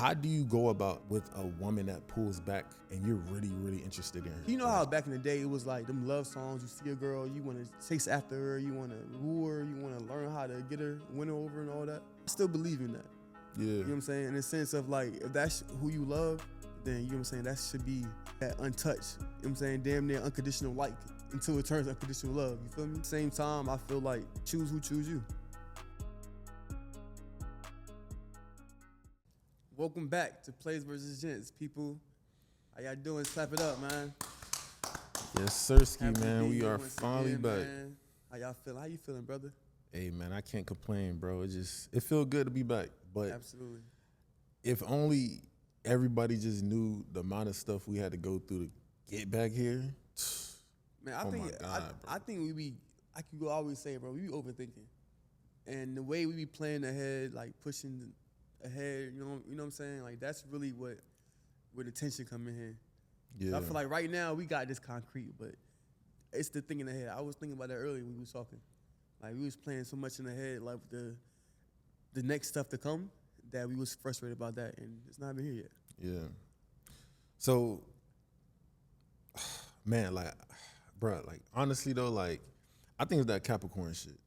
How do you go about with a woman that pulls back and you're really, really interested in her? You know how back in the day it was like them love songs. You see a girl, you want to chase after her, you want to woo her, you want to learn how to get her, win her over, and all that. I still believe in that. Yeah. You know what I'm saying? In the sense of like, if that's who you love, then you know what I'm saying. That should be that untouched. You know what I'm saying? Damn near unconditional like until it turns unconditional love. You feel me? Same time, I feel like choose who choose you. Welcome back to Playaz versus Gents, people. How y'all doing? Clap it up, man. Yes, Sirski, Happy to man. be We here are once finally again, back. man. How y'all feeling? How you feeling, brother? Hey, man, I can't complain, bro. It feels good to be back. But Absolutely. if only everybody just knew the amount of stuff we had to go through to get back here. Man, I Oh think my God, bro. I think we be, I can always say, bro, we be overthinking. And the way we be playing ahead, like pushing ahead, you know what I'm saying? Like that's really where the tension come in here. Yeah. I feel like right now we got this concrete, but it's the thinking ahead. I was thinking about that earlier when we was talking. Like we was playing so much in the head, like the next stuff to come, that we was frustrated about that, and it's not been here yet. Yeah. So, man, like, bro, like, honestly, though, like, I think it's that Capricorn shit.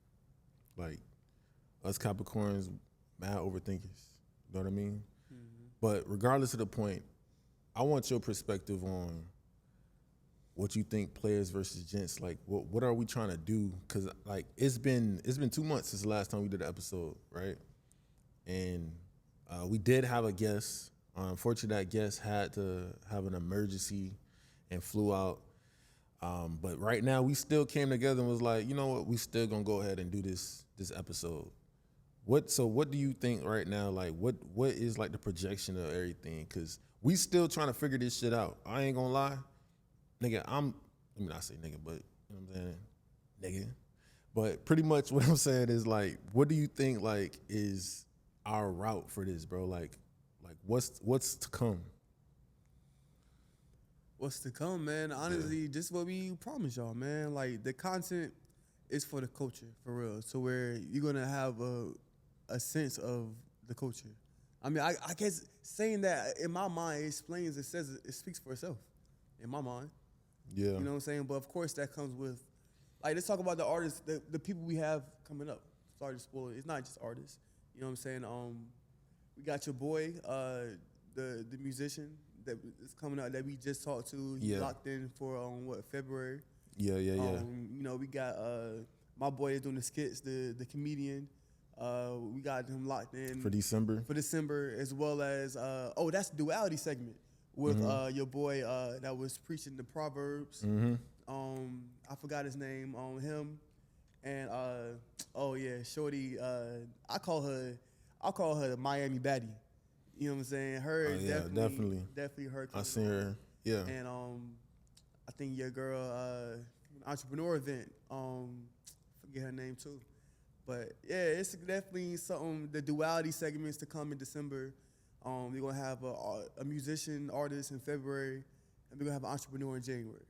Like, us Capricorns, mad overthinkers. You know what I mean? Mm-hmm. But regardless of the point, I want your perspective on what you think Playaz versus Gents, like, what are we trying to do? Because, like, it's been 2 months since the last time we did an episode, right? And we did have a guest. Unfortunately, that guest had to have an emergency and flew out. But right now, we still came together and was like, you know what? We still gonna go ahead and do this episode. So what do you think right now? Like, what is like the projection of everything? Because we still trying to figure this shit out. I ain't gonna lie, nigga. Let me not say nigga, but you know what I'm saying, nigga. But pretty much what I'm saying is like, what do you think like is our route for this, bro? Like what's to come? What's to come, man? Honestly, just what we promised y'all, man. Like the content is for the culture, for real. So where you're gonna have a sense of the culture. I mean, I guess saying that in my mind, it speaks for itself. In my mind, Yeah. you know what I'm saying. But of course, that comes with, like, let's talk about the artists, the people we have coming up. Sorry to spoil it. It's not just artists. You know what I'm saying. We got your boy, the musician that is coming out that we just talked to. He locked in for February. Yeah. You know, we got my boy is doing the skits, the comedian. We got him locked in For December, as well as that's the duality segment with your boy that was preaching the Proverbs. Mm-hmm. I forgot his name on him, and Shorty. I call her the Miami baddie. You know what I'm saying? Her definitely her. I seen her. Yeah. And I think your girl entrepreneur event. Forget her name too. But yeah, it's definitely something. The duality segments to come in December. We're gonna have a musician artist in February, and we're gonna have an entrepreneur in January.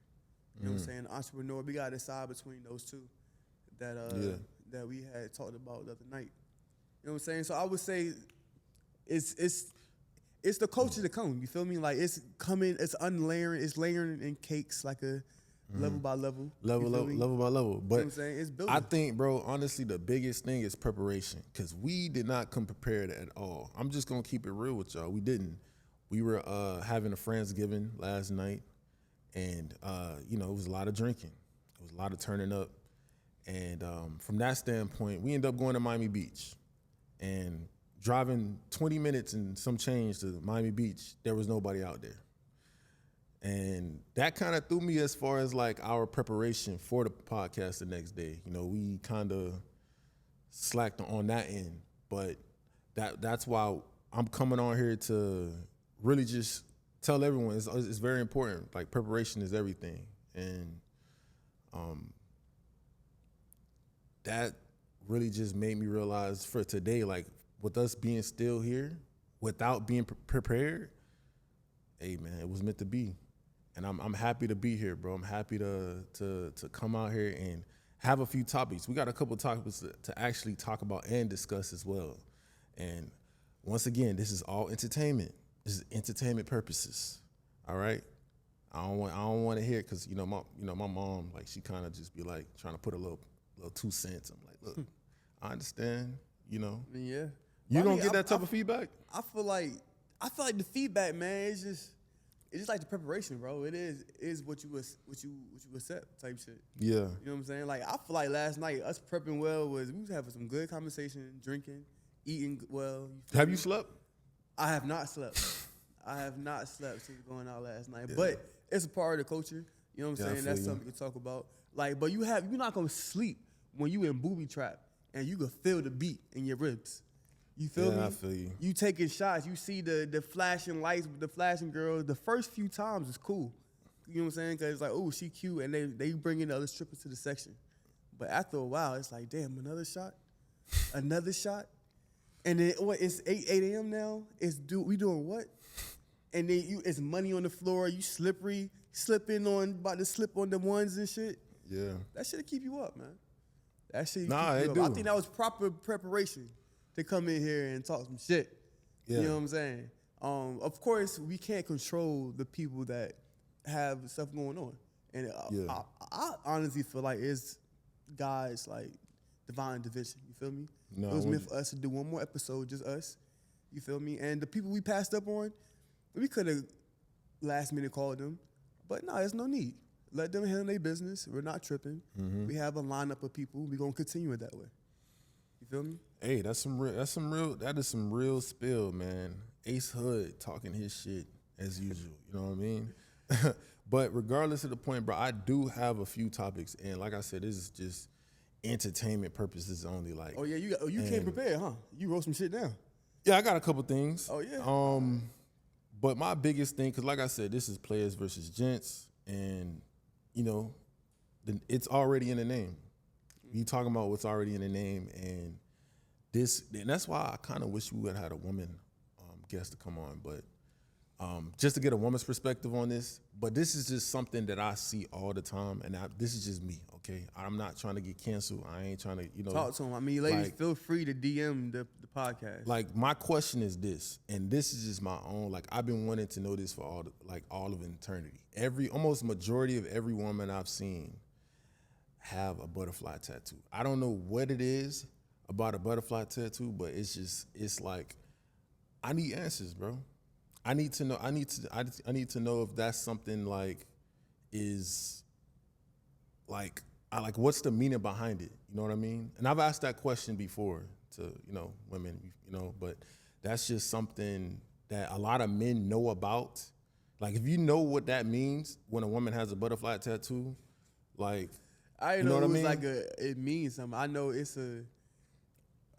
You know what I'm saying? Entrepreneur. We gotta decide between those two that we had talked about the other night. You know what I'm saying? So I would say it's the culture to come. You feel me? Like it's coming. It's unlayering. It's layering in cakes like a level by level. Level by level. But you know what I'm saying? It's building. I think, bro, honestly, the biggest thing is preparation, because we did not come prepared at all. I'm just gonna keep it real with y'all. We didn't. We were having a Friendsgiving last night, and it was a lot of drinking. It was a lot of turning up, and from that standpoint, we ended up going to Miami Beach, and driving 20 minutes and some change to Miami Beach, there was nobody out there. And that kind of threw me as far as like our preparation for the podcast the next day. You know, we kind of slacked on that end, but that's why I'm coming on here to really just tell everyone it's very important. Like preparation is everything. And that really just made me realize for today, like with us being still here without being prepared, hey man, it was meant to be. And I'm happy to be here, bro. I'm happy to come out here and have a few topics. We got a couple topics to actually talk about and discuss as well. And once again, this is all entertainment. This is entertainment purposes. All right. I don't want to hear it because my mom, like, she kind of just be like trying to put a little 2 cents. I'm like, look, I understand. Yeah. You don't get that type of feedback. I feel like the feedback, man, it's just like the preparation, bro. It is what you accept type shit. Yeah. You know what I'm saying? Like, I feel like last night us prepping well we was having some good conversation, drinking, eating well. Have you slept? I have not slept. I have not slept since going out last night. Yeah. But it's a part of the culture. You know what I'm saying? That's something we can talk about. Like, but you're not gonna sleep when you in booby trap and you can feel the beat in your ribs. You feel me? I feel you. You taking shots. You see the flashing lights, the flashing girls. The first few times is cool. You know what I'm saying? Because it's like, oh, she cute, and they bring in the other strippers to the section. But after a while, it's like, damn, another shot, and then it's 8 a.m. now. We doing what? And then it's money on the floor. You slippery, about to slip on the ones and shit. Yeah, that shit'll keep you up, man. That shit. Nah, keep you it up. do. I think that was proper preparation to come in here and talk some shit. Yeah. You know what I'm saying? Of course, we can't control the people that have stuff going on, and I honestly feel like it's God's like divine division. You feel me? No, it was meant for us to do one more episode, just us. You feel me? And the people we passed up on, we could have last minute called them, but no, there's no need. Let them handle their business. We're not tripping. Mm-hmm. We have a lineup of people. We're gonna continue it that way. You feel me? Hey, that is some real spill, man. Ace Hood talking his shit as usual. You know what I mean? But regardless of the point, bro, I do have a few topics, and like I said, this is just entertainment purposes only. Like, oh yeah, you came prepared, huh? You wrote some shit down. Yeah, I got a couple things. Oh yeah. But my biggest thing, because like I said, this is Playaz versus Gents, and it's already in the name. You talking about what's already in the name, and that's why I kind of wish we would have had a woman guest to come on, but just to get a woman's perspective on this. But this is just something that I see all the time, and this is just me, okay? I'm not trying to get canceled. I ain't trying to, talk to him. I mean, ladies, feel free to DM the podcast. Like, my question is this, and this is just my own. Like, I've been wanting to know this for all of eternity. Almost majority of every woman I've seen have a butterfly tattoo. I don't know what it is about a butterfly tattoo, but it's like, I need answers, bro. I need to know. I need to know if that's something like is like what's the meaning behind it? You know what I mean? And I've asked that question before to women, but that's just something that a lot of men know about. Like, if you know what that means when a woman has a butterfly tattoo, like, I know what I mean? It means something. I know it's a.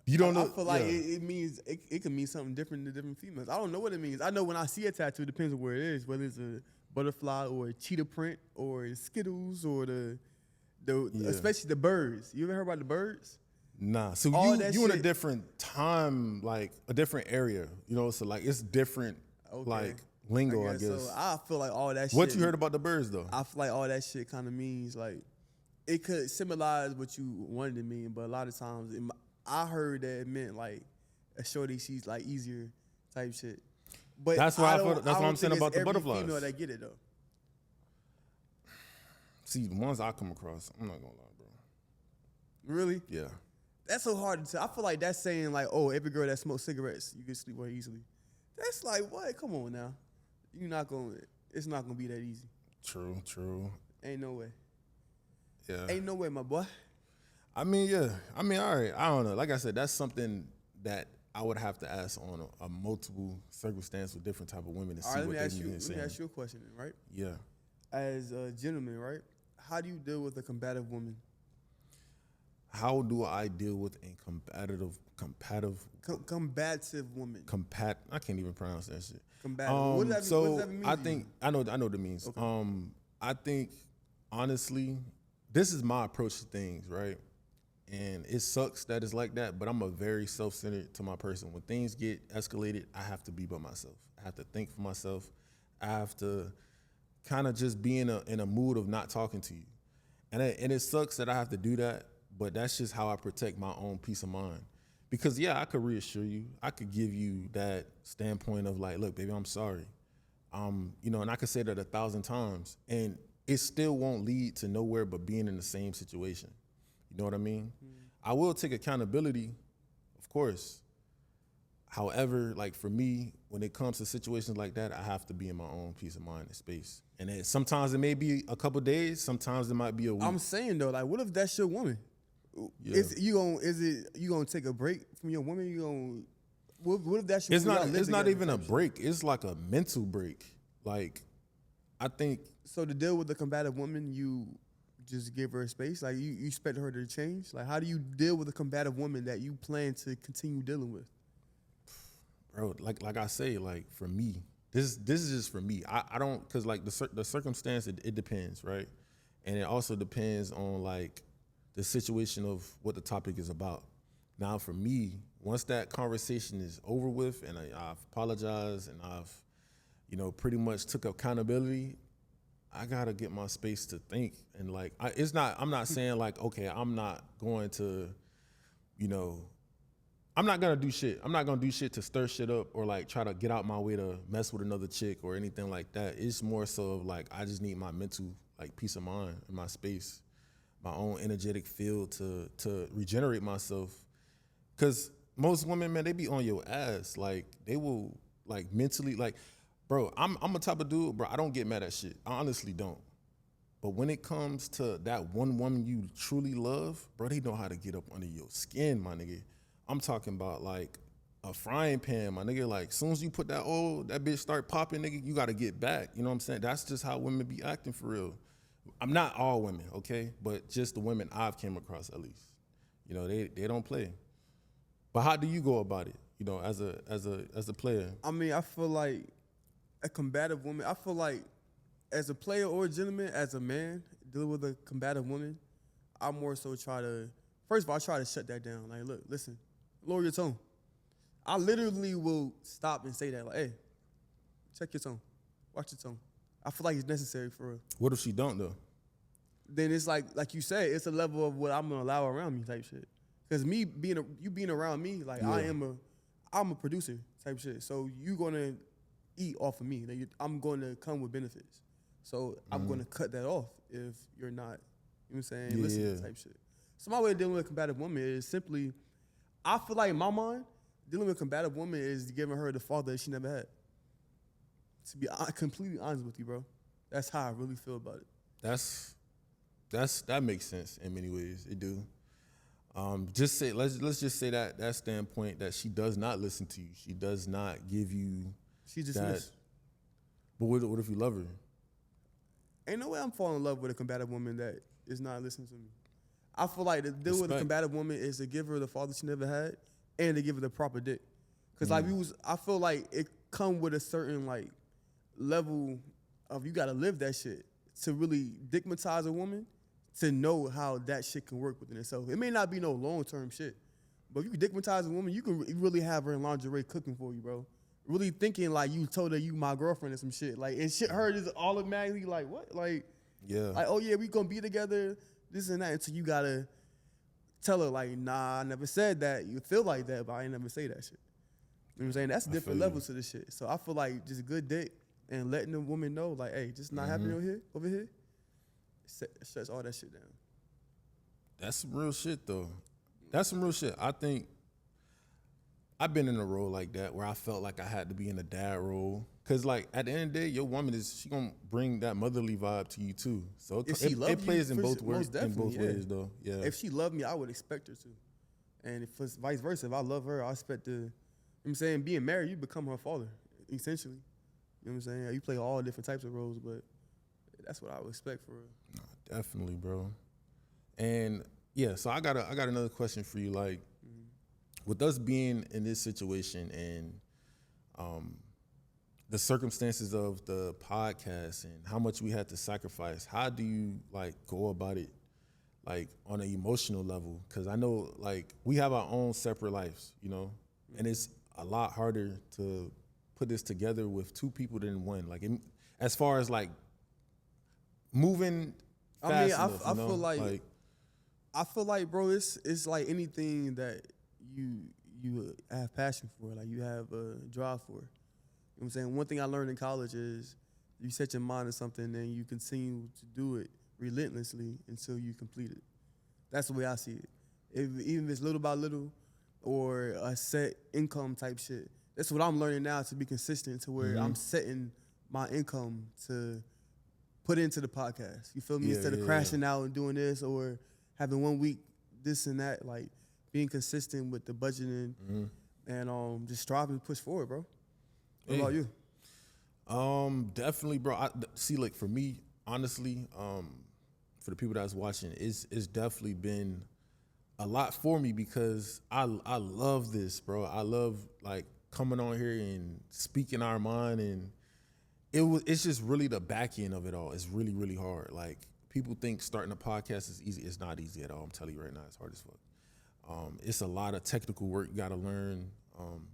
You don't know. I feel like it means it can mean something different to different females. I don't know what it means. I know when I see a tattoo, it depends on where it is, whether it's a butterfly or a cheetah print or Skittles or especially the birds. You ever heard about the birds? Nah. So you in a different time, like a different area, so like it's different, like lingo, I guess. So I feel like all that shit. What you heard about the birds though? I feel like all that shit kind of means like it could symbolize what you wanted to mean, but a lot of times I heard that it meant like a shorty, she's like easier type shit. But that's why that's what I'm saying about the butterflies. Female that get it though. See, the ones I come across, I'm not gonna lie, bro. Really? Yeah. That's so hard to tell. I feel like that's saying like, oh, every girl that smokes cigarettes, you can sleep with her easily. That's like, what? Come on now. It's not gonna be that easy. True. Ain't no way. Yeah. Ain't no way, my boy. I mean, yeah. I mean, all right. I don't know. Like I said, that's something that I would have to ask on a multiple circumstance with different type of women to see what they mean. Let me ask you a question, right? Yeah. As a gentleman, right? How do you deal with a combative woman? How do I deal with a combative woman? I can't even pronounce that shit. Combative. What does that mean? I think I know what it means. Okay. I think honestly, this is my approach to things, right? And it sucks that it's like that, but I'm a very self-centered to my person. When things get escalated, I have to be by myself. I have to think for myself. I have to kind of just be in a mood of not talking to you. And it sucks that I have to do that, but that's just how I protect my own peace of mind. Because yeah, I could reassure you. I could give you that standpoint of like, look, baby, I'm sorry. And I could say that 1,000 times, and it still won't lead to nowhere but being in the same situation. You know what I mean? I will take accountability, of course. However, like for me, when it comes to situations like that, I have to be in my own peace of mind and space. And then sometimes it may be a couple days, sometimes it might be a week. I'm saying though, like, what if that's your woman? Yeah. Is you gonna take a break from your woman? What if that's your woman? It's not even a break. It's like a mental break. Like, I think. So to deal with the combative woman, you just give her space. Like you expect her to change. Like how do you deal with a combative woman that you plan to continue dealing with? Bro, like I say, like for me, this is just for me. I don't, cause like the circumstance, it depends, right? And it also depends on like the situation of what the topic is about. Now for me, once that conversation is over with and I've apologized and I've, pretty much took accountability, I gotta get my space to think. And like, I'm not saying like, okay, I'm not going to, I'm not gonna do shit. I'm not gonna do shit to stir shit up or like try to get out my way to mess with another chick or anything like that. It's more so of like, I just need my mental like peace of mind and my space, my own energetic field to regenerate myself. Cause most women, man, they be on your ass. Like they will like mentally, like, bro, I'm a type of dude, bro, I don't get mad at shit. I honestly don't. But when it comes to that one woman you truly love, bro, they know how to get up under your skin, my nigga. I'm talking about like a frying pan, my nigga. Like, as soon as you put that oil, that bitch start popping, nigga, you gotta get back. You know what I'm saying? That's just how women be acting for real. I'm not all women, okay? But just the women I've came across at least. They don't play. But how do you go about it, as a player? I mean, I feel like a combative woman, I feel like as a player or a gentleman, as a man, dealing with a combative woman, I more so first of all, I try to shut that down. Like, look, listen, lower your tone. I literally will stop and say that, like, hey, check your tone. Watch your tone. I feel like it's necessary for real. What if she don't, though? Then it's like you said, it's a level of what I'm gonna allow around me type shit. Because me being around me, like yeah. I'm a producer type shit. So you gonna eat off of me. Like I'm gonna come with benefits. So I'm gonna cut that off if you're not, you know what I'm saying, listening type shit. So my way of dealing with a combative woman is simply, I feel like in my mind, dealing with a combative woman is giving her the father that she never had. To be completely honest with you, bro. That's how I really feel about it. That makes sense in many ways. It do. Let's just say that standpoint that she does not listen to you. She does not give you. She just that. But what if you love her? Ain't no way I'm falling in love with a combative woman that is not listening to me. I feel like to deal with a combative woman is to give her the father she never had and to give her the proper dick. Cause I feel like it come with a certain like level of you gotta live that shit to really dickmatize a woman, to know how that shit can work within itself. It may not be no long-term shit, but if you can dickmatize a woman, you can really have her in lingerie cooking for you, bro. Really thinking like you told her you my girlfriend or some shit. Like, and shit her just automatically like, what? Like, yeah. Like, oh yeah, we gonna be together, this and that. Until you gotta tell her like, nah, I never said that. You feel like that, but I ain't never say that shit. You know what I'm saying? That's different levels to this shit. So I feel like just good dick and letting the woman know like, hey, just not happening over here. Shuts all that shit down. That's some real shit, though. That's some real shit. I think I've been in a role like that where I felt like I had to be in a dad role. Cause like at the end of the day, your woman she gonna bring that motherly vibe to you too. So it plays in both ways though. Yeah. If she loved me, I would expect her to. And if it's vice versa, if I love her, I expect to, you know what I'm saying, being married, you become her father, essentially. You know what I'm saying? You play all different types of roles, but that's what I would expect for her. No, definitely, bro. And yeah, so I got another question for you. Like, with us being in this situation and the circumstances of the podcast and how much we had to sacrifice, how do you like go about it, like on an emotional level? Because I know like we have our own separate lives, and it's a lot harder to put this together with two people than one. Like as far as like moving fast enough, I feel like, bro, it's like anything that you have passion for, like you have a drive for. You know what I'm saying? One thing I learned in college is you set your mind to something and you continue to do it relentlessly until you complete it. That's the way I see it. Even if it's little by little or a set income type shit. That's what I'm learning now, to be consistent, to where I'm setting my income to put into the podcast. You feel me? Instead of crashing out and doing this or having 1 week this and that, like being consistent with the budgeting and just striving to push forward, bro. What about you? Definitely, bro. See, like for me, honestly, for the people that's watching, it's definitely been a lot for me because I love this, bro. I love like coming on here and speaking our mind, and it's just really the back end of it all. It's really, really hard. Like people think starting a podcast is easy. It's not easy at all. I'm telling you right now, it's hard as fuck. It's a lot of technical work you got to learn,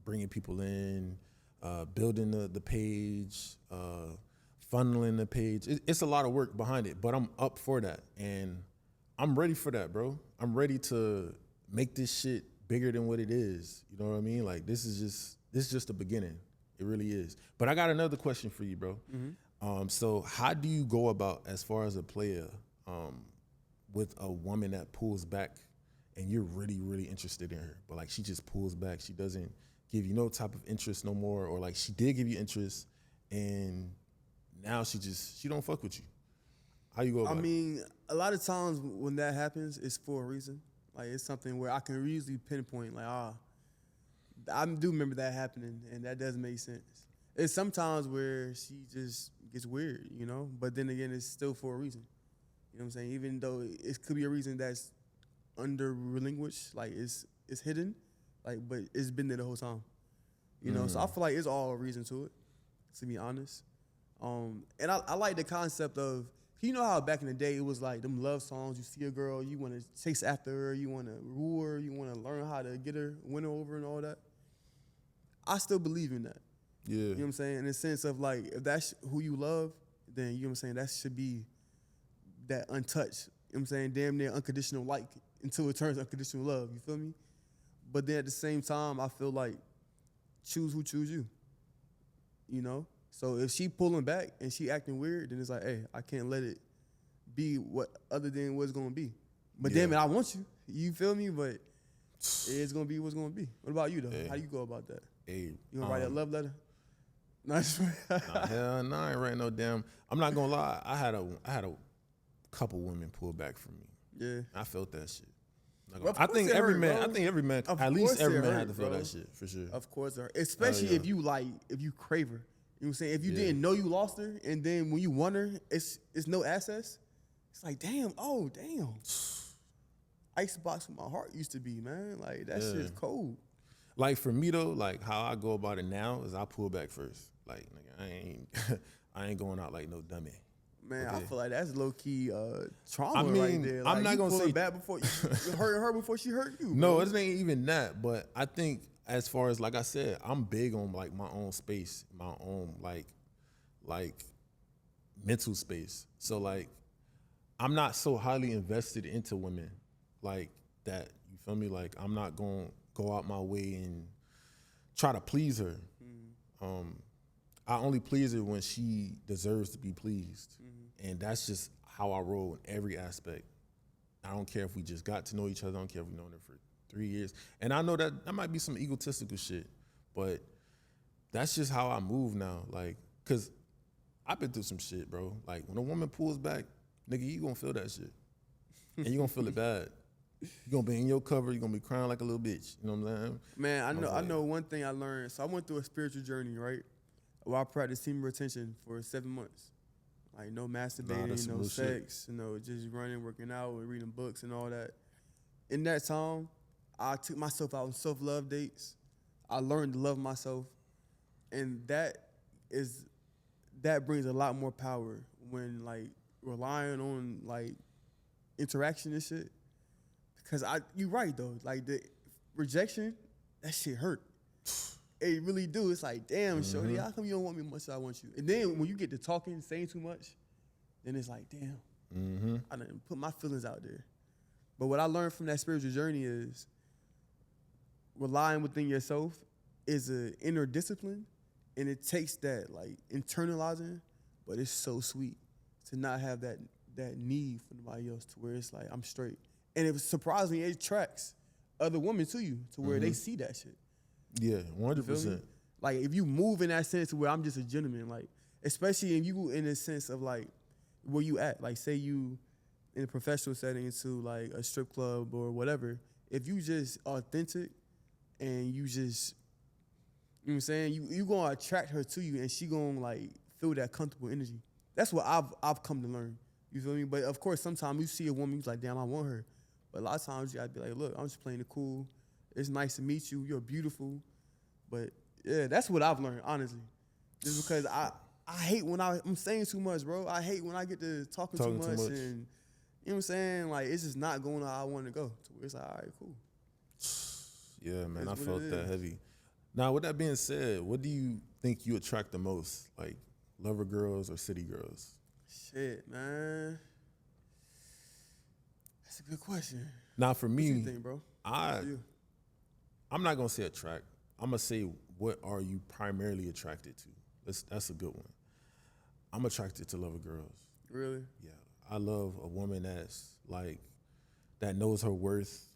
bringing people in, building the page, funneling the page. It's a lot of work behind it, but I'm up for that. And I'm ready for that, bro. I'm ready to make this shit bigger than what it is. You know what I mean? Like this is just the beginning. It really is. But I got another question for you, bro. So how do you go about, as far as a player, with a woman that pulls back and you're really, really interested in her, but like she just pulls back. She doesn't give you no type of interest no more, or like she did give you interest and now she don't fuck with you. How you go about it? I mean, a lot of times when that happens, it's for a reason. Like it's something where I can easily pinpoint, like, I do remember that happening, and that does make sense. It's sometimes where she just gets weird, you know? But then again, it's still for a reason. You know what I'm saying? Even though it could be a reason that's under relinquished, like it's hidden, like, but it's been there the whole time. You know? So I feel like it's all a reason to it, to be honest. And I like the concept of, you know how back in the day it was like them love songs, you see a girl, you want to chase after her, you want to woo her, you want to learn how to get her, win her over and all that. I still believe in that. Yeah. You know what I'm saying? In the sense of like, if that's who you love, then you know what I'm saying, that should be that untouched. You know what I'm saying? Damn near unconditional like until it turns unconditional love. You feel me? But then at the same time, I feel like choose who choose you. You know? So if she pulling back and she acting weird, then it's like, hey, I can't let it be what other than what's gonna be. But damn it, I want you. You feel me? But it's gonna be what's gonna be. What about you though? How do you go about that? You gonna write a love letter? Nah, hell no, I ain't writing no damn. I'm not gonna lie. I had a couple women pull back from me. Yeah, I felt that shit. Well, I think every man, Of at least course every it man hurt, had to feel bro. that shit for sure. of course, especially if you crave her. You know what I'm saying? If you didn't know you lost her, and then when you want her, it's no access. It's like, damn, icebox with my heart used to be, man. Like that shit's cold. Like for me though, like how I go about it now is I pull back first. Like nigga, I ain't going out like no dummy. Man, I feel like that's low key trauma I mean, right there. Like, I'm not gonna say back before you hurt her before she hurt you. No, bro. it ain't even that. But I think as far as, like I said, I'm big on like my own space, my own like mental space. So like I'm not so highly invested into women like that. You feel me? Like I'm not gonna go out my way and try to please her. I only please her when she deserves to be pleased. And that's just how I roll in every aspect. I don't care if we just got to know each other. I don't care if we've known her for 3 years. And I know that might be some egotistical shit, but that's just how I move now. Like, cause I've been through some shit, bro. Like when a woman pulls back, nigga, you gonna feel that shit. And you gonna feel it bad. You gonna be in your cover, you gonna be crying like a little bitch. You know what I'm saying? Man, I know one thing I learned. So I went through a spiritual journey, right? Where I practiced team retention for 7 months. Like no masturbating, no sex, just running, working out, and reading books and all that. In that time, I took myself out on self-love dates. I learned to love myself. And that brings a lot more power when like relying on like interaction and shit. Because you're right though. Like the rejection, that shit hurt. It really do. It's like, damn, shorty, how come you don't want me as much as I want you? And then when you get to talking, saying too much, then it's like, damn, I done put my feelings out there. But what I learned from that spiritual journey is relying within yourself is an inner discipline, and it takes that like internalizing, but it's so sweet to not have that need for nobody else to where it's like I'm straight. And it surprisingly it attracts other women to you to where they see that shit. Yeah, You feel me? 100%. Like if you move in that sense where I'm just a gentleman, like especially if you in a sense of like where you at, like say you in a professional setting into like a strip club or whatever, if you just authentic and you just, you know what I'm saying, you gonna attract her to you and she gonna like feel that comfortable energy. That's what I've come to learn. You feel me? But of course sometimes you see a woman, you're like, damn, I want her. But a lot of times you gotta be like, look, I'm just playing it cool. It's nice to meet you. You're beautiful. But yeah, that's what I've learned, honestly. Just because I hate when I'm saying too much, bro. I hate when I get to talking too much and you know what I'm saying? Like it's just not going how I want to go. To where it's like, all right, cool. Yeah, man, That's I what felt it that is. heavy. Now, with that being said, what do you think you attract the most? Like lover girls or city girls? Shit, man. That's a good question. Now, for What me, you think, bro? I'm not gonna say attract. I'm gonna say what are you primarily attracted to? That's a good one. I'm attracted to lover girls. Really? Yeah, I love a woman that's like that knows her worth,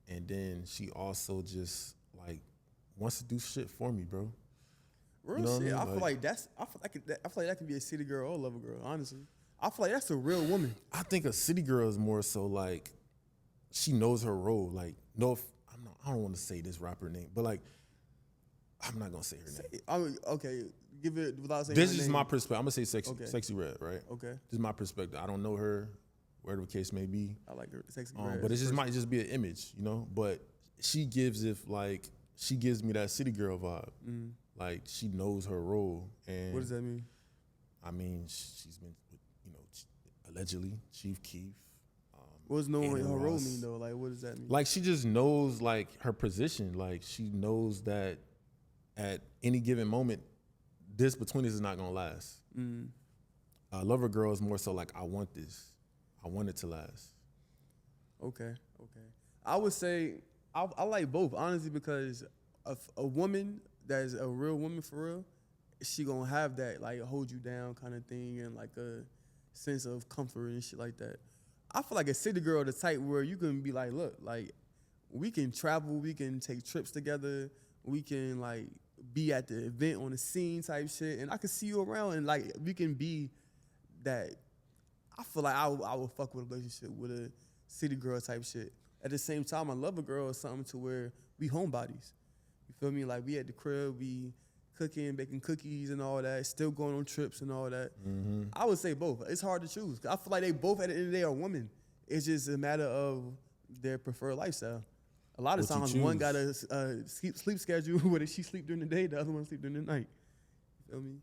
and then she also just like wants to do shit for me, bro. Real You know what I shit. mean? I feel like that can be a city girl or a lover girl, honestly. I feel like that's a real woman. I think a city girl is more so like she knows her role. Like, no, I don't want to say this rapper name, but like, I'm not gonna say her name. I mean, okay, give it without saying This her is name. my perspective. I'm gonna say sexy, Okay. sexy red, right? Okay, This is my perspective. I don't know her, whatever the case may be. I like her. Sexy But it just might just be an image, you know. But she gives me that city girl vibe. Like she knows her role. And What does that mean? I mean, she's been, allegedly Chief Keef. What does knowing Adrian her role Ross. mean though? Like, what does that mean? Like she just knows like her position. Like she knows that at any given moment, this between us is not gonna last. Lover girl is more so like I want this. I want it to last. Okay. I would say I like both, honestly, because a woman that is a real woman for real, she gonna have that like hold you down kind of thing and like a sense of comfort and shit like that. I feel like a city girl, the type where you can be like, look, like we can travel, we can take trips together, we can like be at the event on the scene type shit, and I can see you around and like we can be that. I feel like I would fuck with a relationship with a city girl type shit. At the same time, I love a girl or something to where we homebodies. You feel me? Like we at the crib, we cooking, baking cookies and all that, still going on trips and all that. I would say both. It's hard to choose. I feel like they both at the end of the day are women. It's just a matter of their preferred lifestyle. A lot of What you times one choose. got a sleep schedule where she sleep during the day, the other one sleep during the night. You feel me?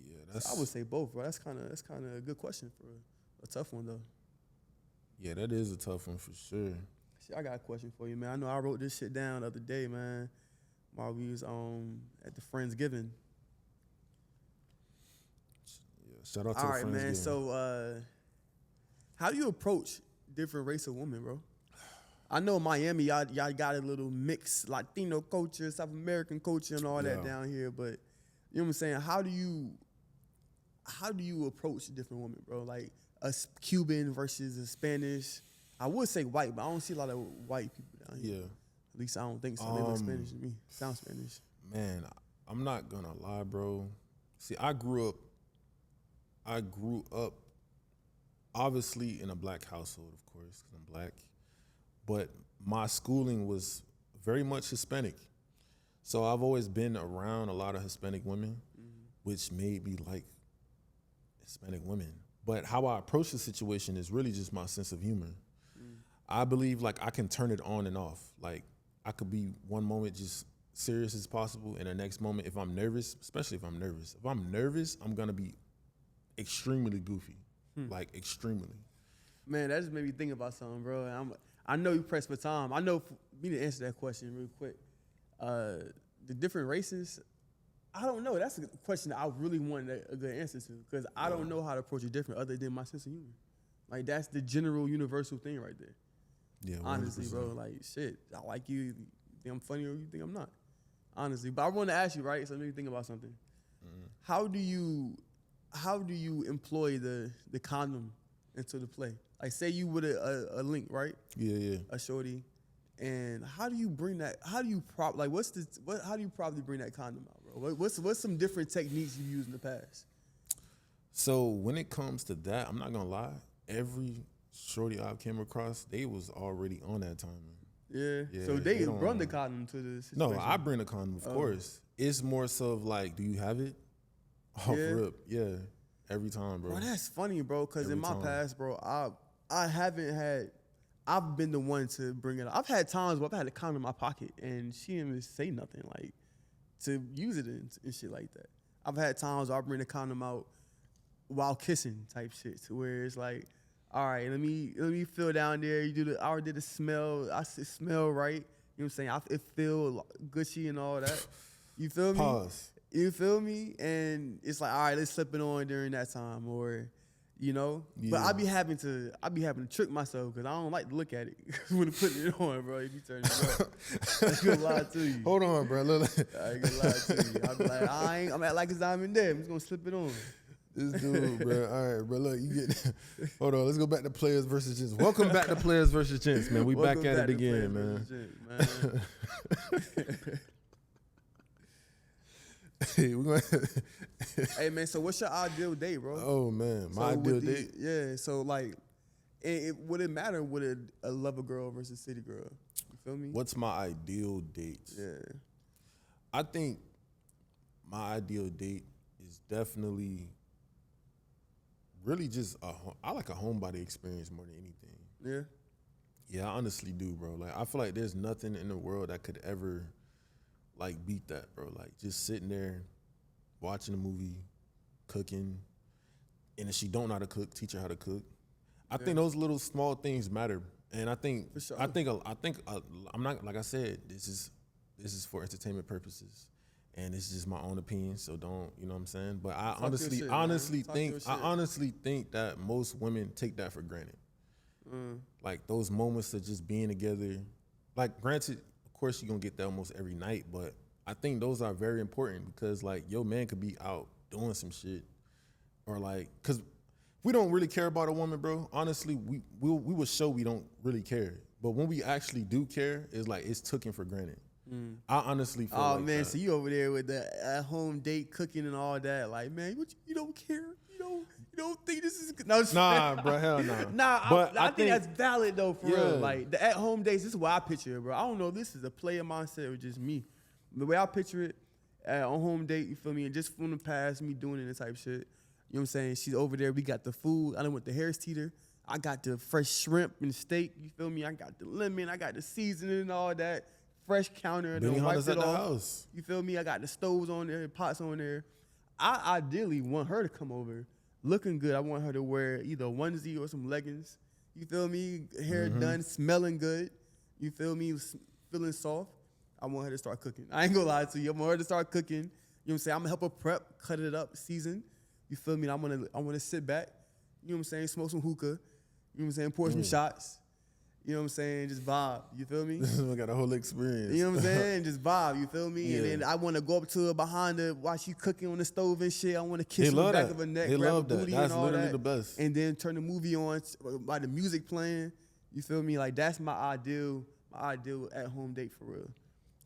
Yeah, I would say both, bro. That's kind of a good question for a tough one though. Yeah, that is a tough one for sure. Shit, I got a question for you, man. I know I wrote this shit down the other day, man. While we was at the Friendsgiving. Yeah, shout out to All the right, man. Friendsgiving. So, how do you approach different race of women, bro? I know Miami, y'all got a little mix, Latino culture, South American culture, and all that Yeah. down here. But you know what I'm saying? How do you approach different women, bro? Like a Cuban versus a Spanish. I would say white, but I don't see a lot of white people down here. Yeah. At least I don't think so. They look Spanish to me. Sound Spanish. Man, I'm not gonna lie, bro. See, I grew up obviously in a black household, of course, because I'm black. But my schooling was very much Hispanic. So I've always been around a lot of Hispanic women, which made me like Hispanic women. But how I approach the situation is really just my sense of humor. I believe like I can turn it on and off. Like I could be one moment just serious as possible, and the next moment, if I'm nervous, especially if I'm nervous, I'm gonna be extremely goofy, like extremely. Man, that just made me think about something, bro. I know you pressed for time. I know for me to answer that question real quick. The different races, I don't know. That's a question that I really wanted a good answer to because I don't know how to approach it different other than my sense of humor. Like that's the general universal thing right there. Yeah, 100%. Honestly, bro. Like shit, I like you. think I'm funny or you think I'm not, honestly. But I want to ask you, right? So let me think about something. How do you employ the condom into the play? Like, say you with a link, right? Yeah. A shorty, and how do you bring that? How do you How do you probably bring that condom out, bro? What's some different techniques you used in the past? So when it comes to that, I'm not gonna lie. Every shorty I came across, they was already on that timing. Yeah. Yeah, So they don't- run the condom to the situation. No, I bring the condom, of course. It's more so of like, do you have it? Off rip, yeah. Every time, bro. Bro, that's funny, bro. Because in Every my time. past, bro, I haven't had. I've been the one to bring it up. I've had times where I've had a condom in my pocket and she didn't even say nothing, like, to use it and shit like that. I've had times where I bring the condom out while kissing type shit, to where it's like, all right, let me feel down there. I already did the smell. I said smell right. You know what I'm saying? It feel gushy and all that. You feel me? Pause. You feel me? And it's like, all right, let's slip it on during that time, or, you know. Yeah. But I be having to trick myself because I don't like to look at it when putting it on, bro. You be turning it up. I ain't gonna lie to you. Hold on, bro. Look. I ain't gonna lie to you. I be like, I'm at like it's diamond there. I'm just gonna slip it on. This dude, bro. All right, bro. Look, you get. Hold on. Let's go back to Playaz versus Gents. Welcome back to Playaz versus Gents, man. We Welcome back at it to again, Playaz man. versus Gents, man. Hey, we're gonna. Hey, man. So what's your ideal date, bro? Oh man, my So ideal with the- date. Yeah. So like, would it matter with a lover girl versus city girl? You feel me? What's my ideal date? Yeah. I think my ideal date is definitely really just I like a homebody experience more than anything. Yeah. Yeah, I honestly do, bro. Like I feel like there's nothing in the world that could ever like beat that, bro. Like just sitting there watching a movie, cooking, and if she don't know how to cook, teach her how to cook. I think those little small things matter, and I think For sure. I think I'm not, like I said, this is for entertainment purposes, and it's just my own opinion. So don't, you know what I'm saying? But I Talk your shit, man. honestly think that most women take that for granted. Like those moments of just being together. Like granted, of course you're gonna get that almost every night, but I think those are very important because like your man could be out doing some shit, or like, cause we don't really care about a woman, bro. Honestly, we will show we don't really care, but when we actually do care, it's like it's taken for granted. I honestly feel like man, that. so you over there with the at-home date cooking and all that, like, man, you don't care, you don't think this is good? No, Nah, bro, hell nah. Nah, But I think that's valid though, for Yeah. real. Like the at-home dates, this is what I picture it, bro. I don't know if this is a player mindset or just me. The way I picture it, on home date, you feel me, and just from the past, me doing it and type shit. You know what I'm saying? She's over there. We got the food. I done went to Harris Teeter. I got the fresh shrimp and steak. You feel me? I got the lemon. I got the seasoning and all that. Fresh counter. Benny Done wiped Hunter's it at the off. house. You feel me? I got the stoves on there, pots on there. I ideally want her to come over looking good. I want her to wear either a onesie or some leggings. You feel me? Hair done, smelling good. You feel me? Feeling soft. I want her to start cooking. I ain't gonna lie to you. I want her to start cooking. You know what I'm saying? I'm gonna help her prep, cut it up, season. You feel me? I wanna sit back. You know what I'm saying? Smoke some hookah. You know what I'm saying? Pour some shots. You know what I'm saying? Just vibe. You feel me? I got a whole experience. You know what I'm saying? Just vibe. You feel me? Yeah. And then I want to go up to her behind her while she cooking on the stove and shit. I want to kiss They her in the love back that. of her neck, They grab love her that. booty That's and all literally that. the best. And then turn the movie on by the music playing. You feel me? Like that's my ideal at home date for real.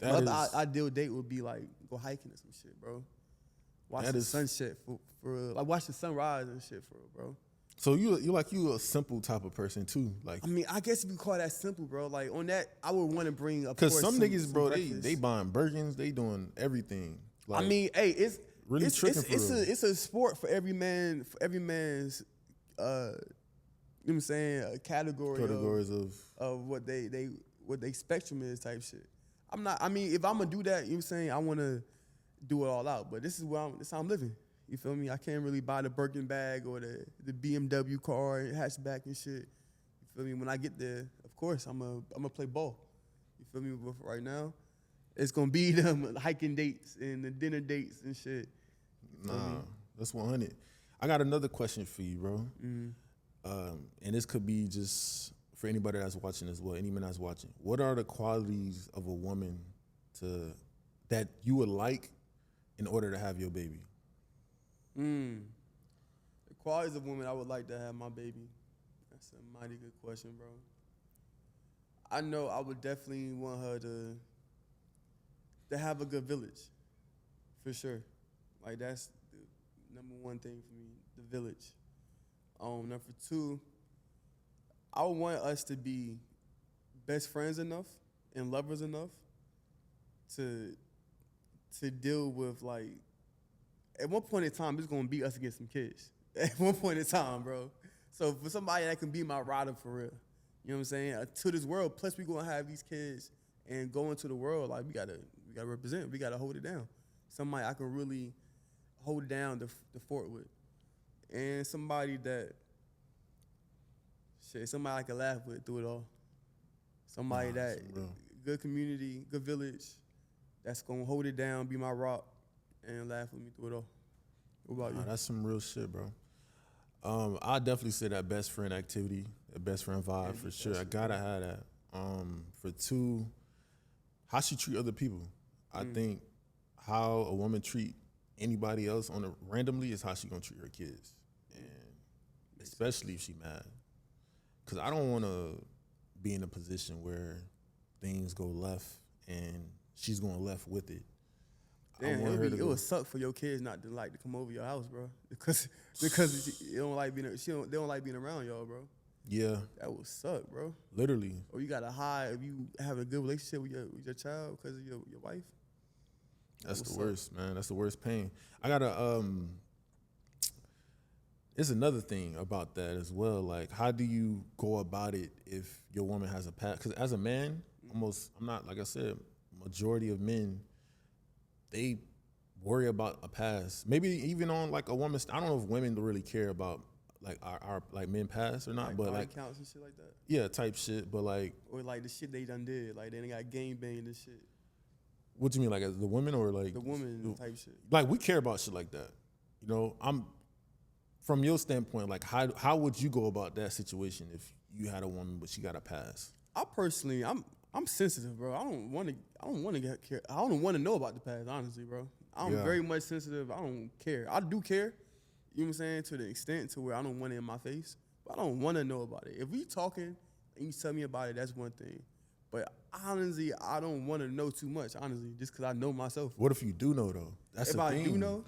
That Another is- ideal date would be like go hiking or some shit, bro. Watch That the is- sunset for real. Like watch the sunrise and shit for real, bro. So you a simple type of person too, like I mean, I guess if you call that simple, bro. Like on that, I would want to bring up. because some niggas, bro, breakfast. they buying Birkins, they doing everything. Like, I mean, hey, really it's tricking for real. it's a sport for every man's you know what I'm saying, categories of what they spectrum is type shit. I mean, if I'm gonna do that, you know what I'm saying, I wanna do it all out. But this is how I'm living. You feel me? I can't really buy the Birkin bag or the BMW car, hatchback and shit. You feel me? When I get there, of course, I'm gonna play ball. You feel me? But for right now, it's gonna be them hiking dates and the dinner dates and shit. Nah, that's 100. I got another question for you, bro. And this could be just for anybody that's watching as well, any man that's watching. What are the qualities of a woman to that you would like in order to have your baby? The qualities of women I would like to have my baby. That's a mighty good question, bro. I know I would definitely want her to have a good village, for sure. Like that's the number one thing for me, the village. Number two, I would want us to be best friends enough and lovers enough to deal with, like, at one point in time it's gonna be us against some kids. At one point in time, bro. So for somebody that can be my rider for real, you know what I'm saying? To this world, plus we gonna have these kids and go into the world, like we gotta represent, we gotta hold it down. Somebody I can really hold down the fort with. And somebody I can laugh with through it all. Somebody that, good community, good village, that's gonna hold it down, be my rock, and laugh with me through it all. What about you? That's some real shit, bro. I definitely say that best friend activity, that best friend vibe for sure. I gotta have that. For two, how she treat other people. I think how a woman treat anybody else randomly is how she gonna treat her kids, and especially if she mad. Cause I don't want to be in a position where things go left and she's going left with it. Damn, it would suck for your kids not to like to come over your house, bro, because they don't like being around y'all, bro. Yeah, that would suck, bro. Literally. Or you gotta hide if you have a good relationship with your child because of your wife. That's the worst, man. That's the worst pain. I gotta There's another thing about that as well. Like, how do you go about it if your woman has a past? Because as a man, like I said, majority of men, they worry about a past. Maybe even on like a woman's, I don't know if women really care about like our like men past or not, but like counts and shit like that. Yeah, type shit. But like, or like the shit they done did, like they done got gang banged and shit. What do you mean, like the women or like the woman type shit? Like we care about shit like that. You know, from your standpoint, like how would you go about that situation if you had a woman but she got a pass? I personally, I'm sensitive, bro. I don't want to know about the past, honestly, bro. I'm very much sensitive. I don't care. I do care, you know what I'm saying, to the extent to where I don't want it in my face, but I don't want to know about it. If we talking and you tell me about it, that's one thing. But honestly, I don't want to know too much, honestly, just because I know myself. What if you do know, though? That's the thing. If I do know,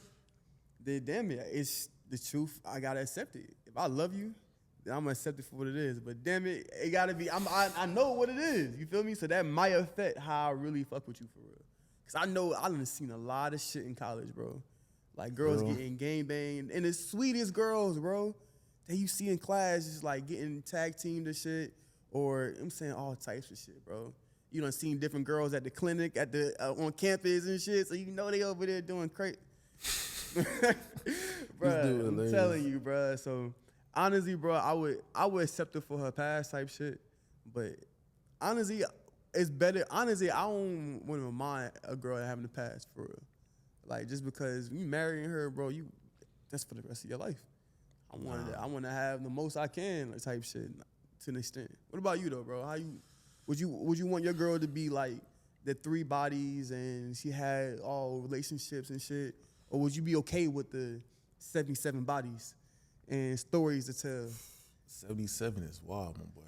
then damn it, it's the truth. I got to accept it. If I love you, then I'm going to accept it for what it is. But damn it, it got to be, I know what it is. You feel me? So that might affect how I really fuck with you for real. Because I know I done seen a lot of shit in college, bro. Like girls getting gang banged. And the sweetest girls, bro, that you see in class just like getting tag teamed and shit. Or I'm saying all types of shit, bro. You done seen different girls at the clinic, on campus and shit, so you know they over there doing crazy. Bro, I'm telling you, bro. So honestly, bro, I would accept it for her past type shit. But honestly, it's better. Honestly, I don't want to mind a girl having a past for real. Like just because you marrying her, bro, that's for the rest of your life. I want to have the most I can, like, type shit. To an extent. What about you though, bro? Would you want your girl to be like the 3 bodies and she had all relationships and shit, or would you be okay with the 77 bodies and stories to tell? 77 is wild, my boy.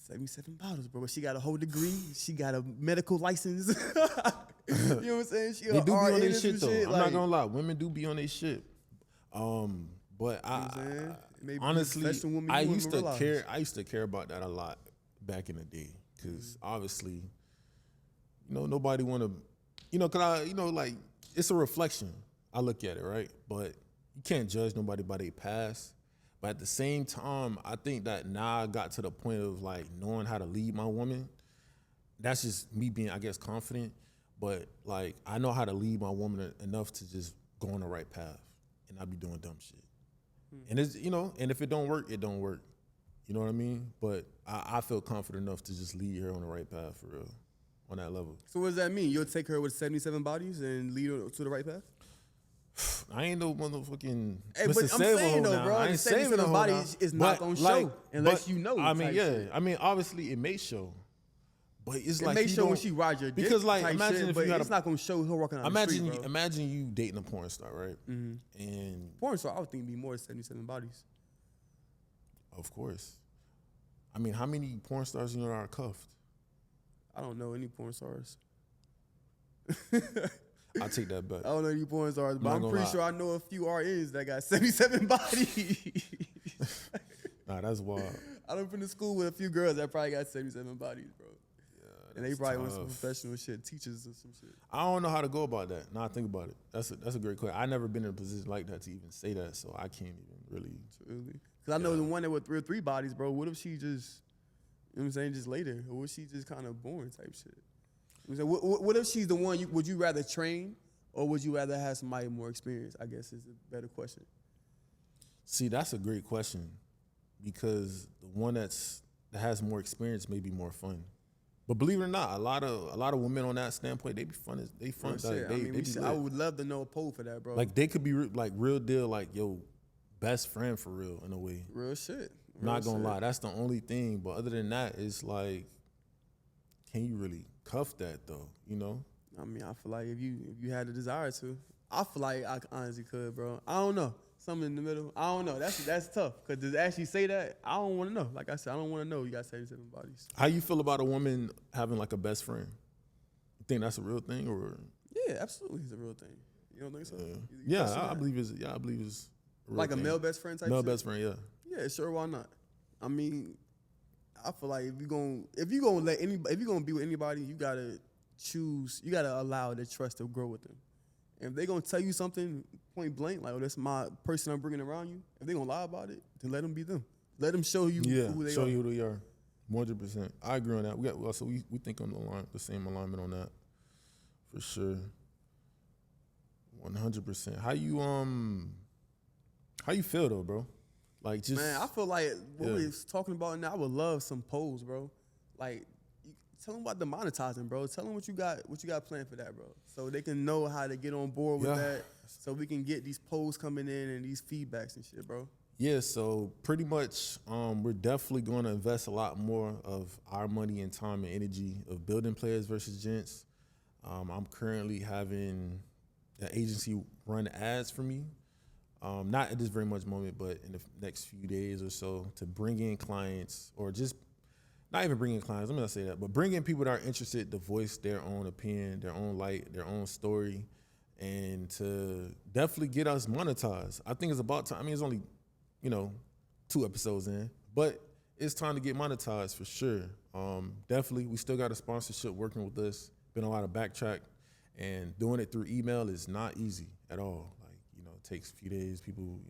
77 bottles, bro. She got a whole degree. She got a medical license. You know what I'm saying? They do be on their shit though. I'm not gonna lie, women do be on their shit. But honestly, I used to care about that a lot back in the day, because obviously, nobody want to, cause like it's a reflection. I look at it, right? But you can't judge nobody by their past. But at the same time, I think that now I got to the point of like knowing how to lead my woman. That's just me being, I guess, confident. But like I know how to lead my woman enough to just go on the right path and not be doing dumb shit. And it's, and if it don't work, it don't work. You know what I mean? But I feel confident enough to just lead her on the right path for real, on that level. So what does that mean? You'll take her with 77 bodies and lead her to the right path? I ain't no motherfucking Mr. But I'm saying though, bro, I ain't 77 bodies is not gonna show unless you know. I mean, obviously it may show, But it's It like may you show when don't- she ride your dick because like type imagine shit, if but you had it's not gonna show her walking on imagine the street, bro. imagine you dating a porn star, right? And Porn star, I would think it'd be more than 77 bodies. of course, I mean, how many porn stars you know are cuffed? I don't know any porn stars. I take that back. I don't know any porn stars, but not I'm gonna pretty lie. sure I know a few RNs that got 77 bodies. Nah, that's wild. I done been to school with a few girls that probably got 77 bodies, bro. And they that's probably want some tough. professional shit, teachers or some shit. I don't know how to go about that. Now I think about it. That's a great question. I never been in a position like that to even say that, so I can't even really. Because I know the one that with 3 bodies, bro. What if she just, you know what I'm saying, just later? Or was she just kind of born type shit? You know what I'm saying? What if she's the one, would you rather train or would you rather have somebody more experienced? I guess is a better question. See, that's a great question because the one that has more experience may be more fun. But believe it or not, a lot of women on that standpoint, they be fun. They fun. Real shit. Like, I mean, they be I lit. would love to know a poll for that, bro. Like they could be like real deal, like yo, best friend for real in a way. Real shit. I'm not gonna lie, that's the only thing. But other than that, it's like, can you really cuff that though? You know? I mean, I feel like if you had the desire to, I feel like I honestly could, bro. I don't know. Something in the middle. I don't know. That's tough. Cause to actually say that, I don't want to know. Like I said, I don't want to know you got 77 bodies. How you feel about a woman having like a best friend? You think that's a real thing or? Yeah, absolutely, it's a real thing. You don't think so? You Yeah, question I that? believe it's. Yeah, I believe it's a real Like thing. a male best friend type. Male shit? best friend. Yeah. Yeah, sure. Why not? I mean, I feel like if you gonna let anybody, if you gonna be with anybody, you gotta choose. You gotta allow the trust to grow with them. And if they gonna tell you something point blank, like, oh, that's my person I'm bringing around you. If they gonna lie about it, then let them be them. Let them show you who they show are. you who they are. 100%. I agree on that. We think on the same alignment on that, for sure. 100%. How you feel though, bro? Like just Man, I feel like what Yeah. we was talking about now, I would love some polls, bro. Like, tell them about the monetizing, bro. Tell them what you got planned for that, bro. So they can know how to get on board with Yeah. that. So we can get these polls coming in and these feedbacks and shit, bro. Yeah, so pretty much we're definitely going to invest a lot more of our money and time and energy of building Playaz versus Gents. I'm currently having the agency run ads for me. Not at this very much moment, but in the next few days or so to bring in clients or just not even bring in clients, let me not say that, but bring in people that are interested to voice their own opinion, their own light, their own story, and to definitely get us monetized. I think it's about time. I mean, it's only 2 episodes in, but it's time to get monetized for sure. Definitely, we still got a sponsorship working with us. Been a lot of backtrack, and doing it through email is not easy at all. Like, it takes a few days. People,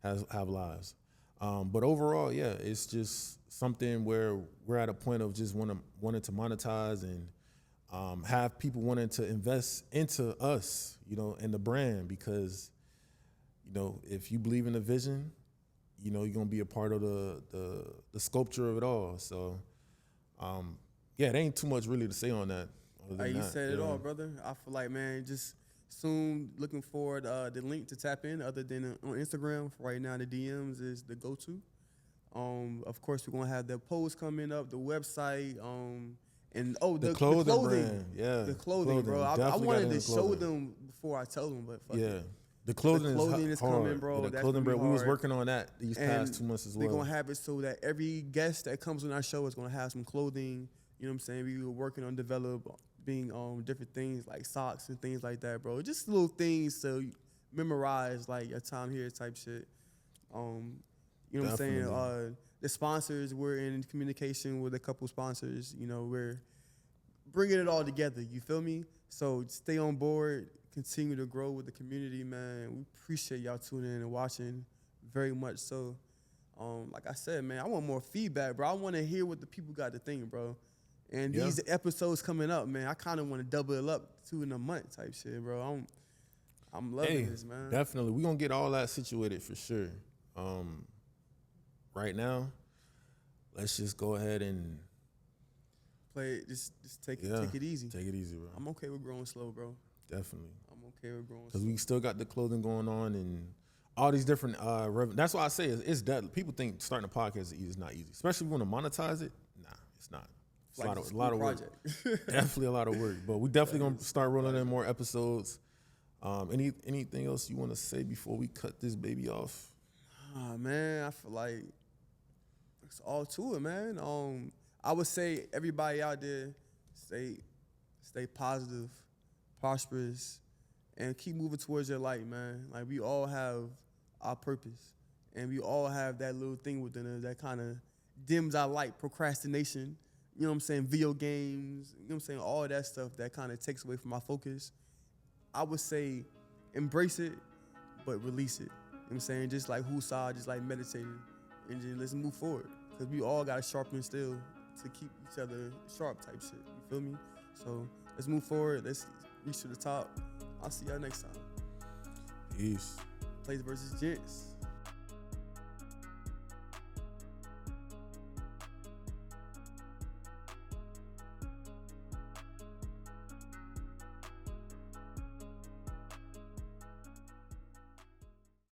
have lives. But overall, yeah, it's just something where we're at a point of just wanting to monetize and have people wanting to invest into us, and the brand, because, if you believe in the vision, you're gonna be a part of the sculpture of it all. So, yeah, there ain't too much really to say on that. Like you said it all, brother. I feel like, man, just soon looking forward the link to tap in other than on Instagram. For right now, the DMs is the go-to. Of course, we're gonna have the posts coming up, the website, and the clothing. Brand. Yeah, the clothing, bro. I wanted to show them before I tell them, but fuck it. The clothing, is hard. coming, bro. Yeah, the That's clothing gonna be brand. We was hard. working on that these past 2 months as well. We're gonna have it so that every guest that comes on our show is gonna have some clothing. You know what I'm saying? We were working on developing different things like socks and things like that, bro. Just little things so you memorize like your time here type shit. You know what I'm saying? The sponsors, we're in communication with a couple sponsors. We're bringing it all together. You feel me? So stay on board. Continue to grow with the community, man. We appreciate y'all tuning in and watching very much so. Like I said, man, I want more feedback, bro. I want to hear what the people got to think, bro. And these episodes coming up, man, I kind of want to double it up 2 in a month type shit, bro. I'm loving this, man. Definitely. We're going to get all that situated for sure. Right now, let's just go ahead and play it. Just take it easy. Take it easy, bro. I'm okay with growing slow, bro. Definitely. I'm okay with growing slow. Because we still got the clothing going on and all these different that's why I say it's that people think starting a podcast is not easy, especially if you want to monetize it. Nah, it's not. It's a lot of work. Project. Definitely a lot of work. But we definitely gonna start rolling in more episodes. Anything else you want to say before we cut this baby off? Man, I feel like it's all to it, man. I would say everybody out there, stay positive, prosperous, and keep moving towards your light, man. Like we all have our purpose, and we all have that little thing within us that kind of dims our light. Procrastination, you know what I'm saying? Video games, you know what I'm saying? All that stuff that kind of takes away from our focus. I would say embrace it, but release it. You know what I'm saying? Just like Husa, just like meditating, and just let's move forward. Because we all got to sharpen still to keep each other sharp type shit. You feel me? So let's move forward. Let's reach to the top. I'll see y'all next time. Peace. Playaz versus Gents.